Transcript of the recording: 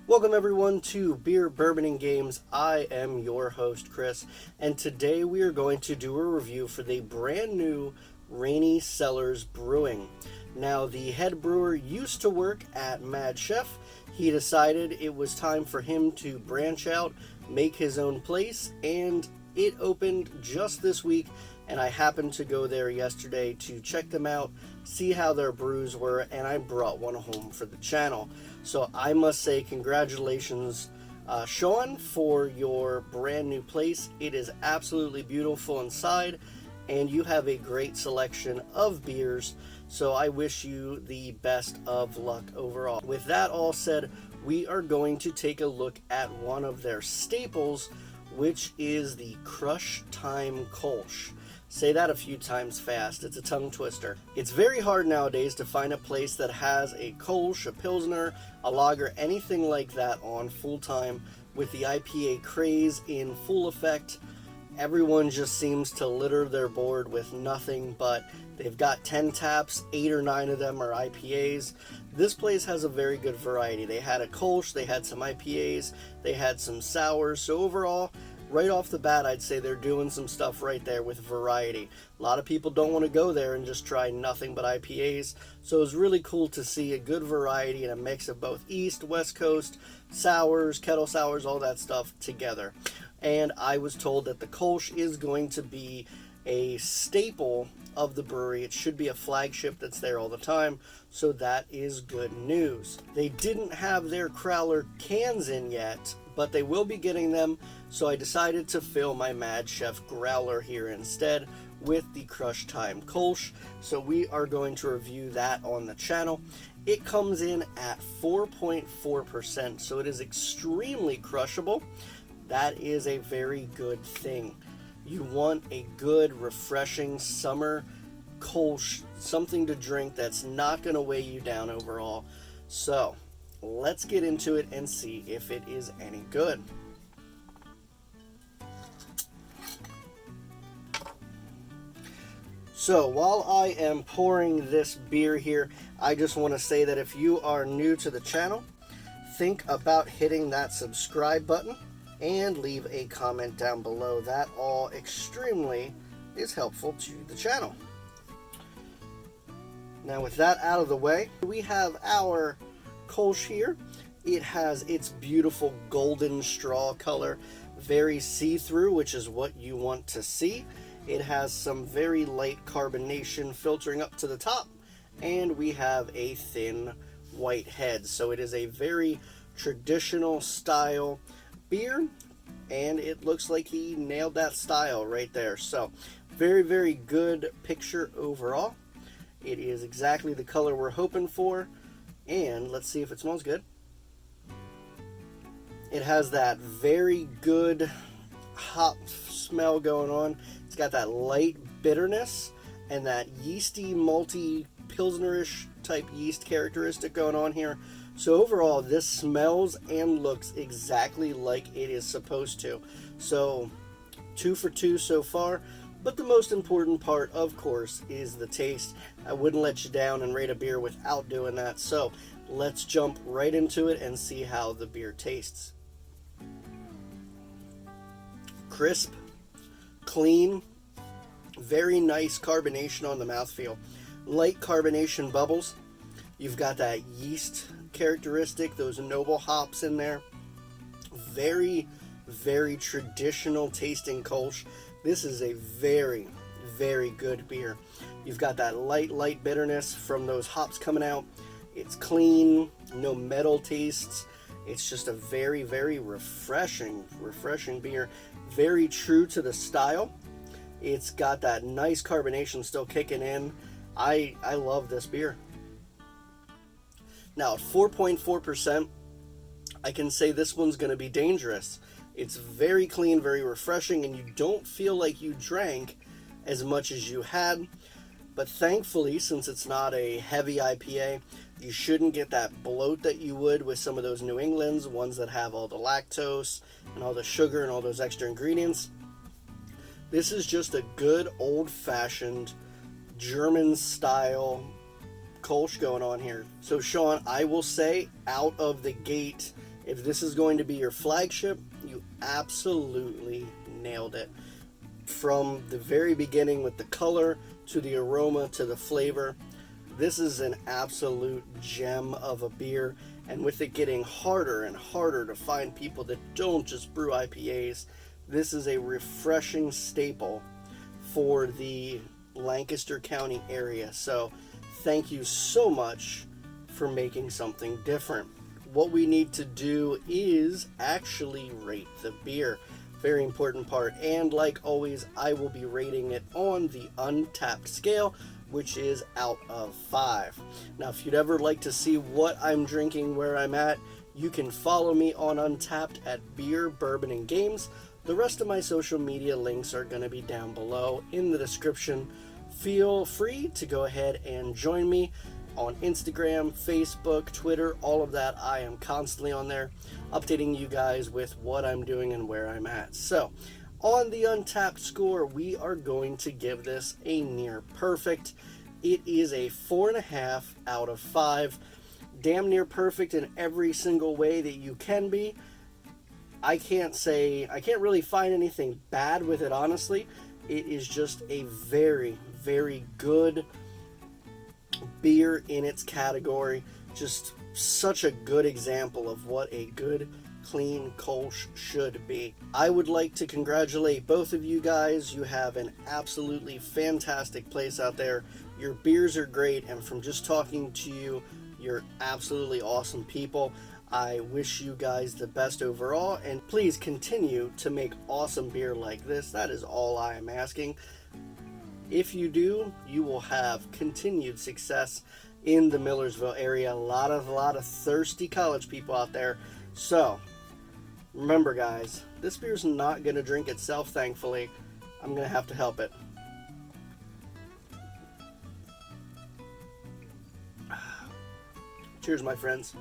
Welcome everyone to Beer, Bourbon, and Games. I am your host, Chris, and today we are going to do a review for the brand new Raney Cellars Brewing. Now, the head brewer used to work at Mad Chef. He decided it was time for him to branch out, make his own place, and it opened just this week, and I happened to go there yesterday to check them out, see how their brews were, and I brought one home for the channel. So I must say congratulations, Sean, for your brand new place. It is absolutely beautiful inside, and you have a great selection of beers, so I wish you the best of luck overall. With that all said, we are going to take a look at one of their staples, which is the Crushtime Kolsch. Say that a few times fast, it's a tongue twister. It's very hard nowadays to find a place that has a Kolsch, a Pilsner, a lager, anything like that on full time. With the IPA craze in full effect, everyone just seems to litter their board with nothing but they've got 10 taps, 8 or 9 of them are IPAs. This place has a very good variety. They had a Kolsch, they had some IPAs, they had some sours, so overall, right off the bat, I'd say they're doing some stuff right there with variety. A lot of people don't want to go there and just try nothing but IPAs, so it's really cool to see a good variety and a mix of both East, West Coast, sours, kettle sours, all that stuff together. And I was told that the Kolsch is going to be a staple of the brewery. It should be a flagship that's there all the time, so that is good news. They didn't have their Crowler cans in yet, but they will be getting them, so I decided to fill my Mad Chef growler here instead with the Crushtime Kolsch. So we are going to review that on the channel. It comes in at 4.4%, so it is extremely crushable. That is a very good thing. You want a good, refreshing summer Kolsch, something to drink that's not going to weigh you down overall. So let's get into it and see if it is any good. So while I am pouring this beer here, I just want to say that if you are new to the channel, think about hitting that subscribe button and leave a comment down below. That all extremely is helpful to the channel. Now with that out of the way, we have our Kolsch here. It has its beautiful golden straw color, very see-through, which is what you want to see. It has some very light carbonation filtering up to the top, and we have a thin white head. So it is a very traditional style beer, and it looks like he nailed that style right there. So very, very good picture overall. It is exactly the color we're hoping for. And let's see if it smells good. It has that very good hop smell going on. It's got that light bitterness and that yeasty, malty, pilsnerish type yeast characteristic going on here. So overall, this smells and looks exactly like it is supposed to. So 2 for 2 so far. But the most important part, of course, is the taste. I wouldn't let you down and rate a beer without doing that. So let's jump right into it and see how the beer tastes. Crisp, clean, very nice carbonation on the mouthfeel. Light carbonation bubbles. You've got that yeast characteristic, those noble hops in there. Very, very traditional tasting Kolsch. This is a very, very good beer. You've got that light bitterness from those hops coming out. It's clean, no metal tastes. It's just a very, very refreshing beer. Very true to the style. It's got that nice carbonation still kicking in. I love this beer. Now, at 4.4%, I can say this one's going to be dangerous. It's very clean, very refreshing, and you don't feel like you drank as much as you had. But thankfully, since it's not a heavy IPA, you shouldn't get that bloat that you would with some of those New Englands, ones that have all the lactose and all the sugar and all those extra ingredients. This is just a good old-fashioned German-style Kolsch going on here. So Sean, I will say out of the gate, If this is going to be your flagship, you absolutely nailed it. From the very beginning with the color to the aroma to the flavor, this is an absolute gem of a beer. And with it getting harder and harder to find people that don't just brew IPAs, this is a refreshing staple for the Lancaster County area. So thank you so much for making something different. What we need to do is actually rate the beer. Very important part. And like always, I will be rating it on the Untapped scale, which is out of 5. Now, if you'd ever like to see what I'm drinking, where I'm at, you can follow me on Untapped at BeerBourbonandGames. The rest of my social media links are going to be down below in the description. Feel free to go ahead and join me on Instagram, Facebook, Twitter, all of that. I am constantly on there updating you guys with what I'm doing and where I'm at. So, on the Untapped score, we are going to give this a near perfect. It is a 4.5 out of 5. Damn near perfect in every single way that you can be. I can't really find anything bad with it, honestly. It is just a very, very good beer in its category. Just such a good example of what a good, clean Kolsch should be. I would like to congratulate both of you guys. You have an absolutely fantastic place out there. Your beers are great, and from just talking to you, you're absolutely awesome people. I wish you guys the best overall, and please continue to make awesome beer like this. That is all I am asking. If you do, you will have continued success in the Millersville area. A lot of thirsty college people out there. So, remember guys, this beer's not going to drink itself, thankfully. I'm going to have to help it. Cheers, my friends.